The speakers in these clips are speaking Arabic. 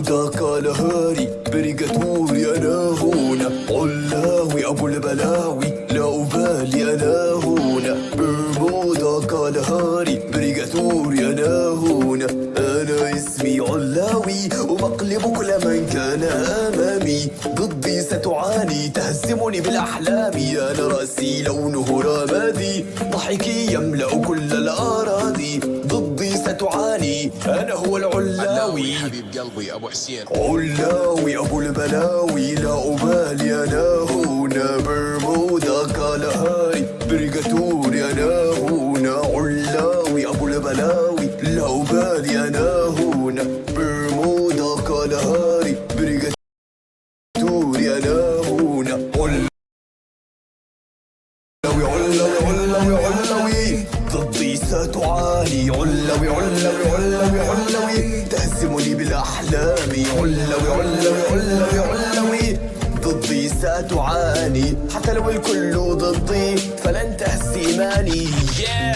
برمودا كالهاري بريغاتوري أنا هنا علاوي أبو البلاوي لا أبالي أنا هنا برمودا كالهاري بريغاتوري أنا هنا أنا اسمي علاوي وبقلب كل من كان أمامي ضدي ستعاني تهزمني بالأحلام أنا رأسي لونه رمادي ضحكي يملأ كل الأراضي ضدي ستعاني أنا هو العلاوي حبيب قلبي أبو حسين علاوي أبو البلاوي لا أبالي أنا هنا برمودا كالهاري بريغاتوري أنا هنا علاوي أبو البلاوي لا أبالي أنا هنا برمودا كالهاري بريغاتوري أنا هنا علاوي ضدي ستعاني علاوي تهزمني بالأحلام علاوي ضدي ستعاني حتى لو الكل ضدي فلن تهزمني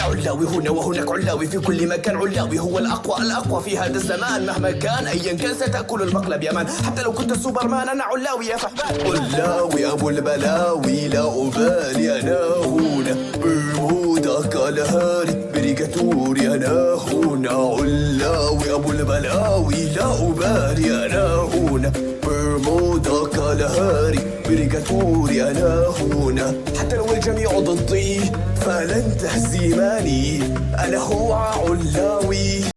علاوي هنا وهناك علاوي في كل مكان علاوي هو الأقوى في هذا الزمان مهما كان أيا كان ستأكل المقلب يا مان حتى لو كنت سوبرمان أنا علاوي يا فحمان علاوي أبو البلاوي لا أبالي أنا هنا برمودا كالهاري بريغاتوري أنا هنا علاوي أبو البلاوي لا أبالي أنا هنا برمودا كالهاري بريغاتوري أنا هنا حتى لو الجميع ضدي فلن تهزمني أنا هو علاوي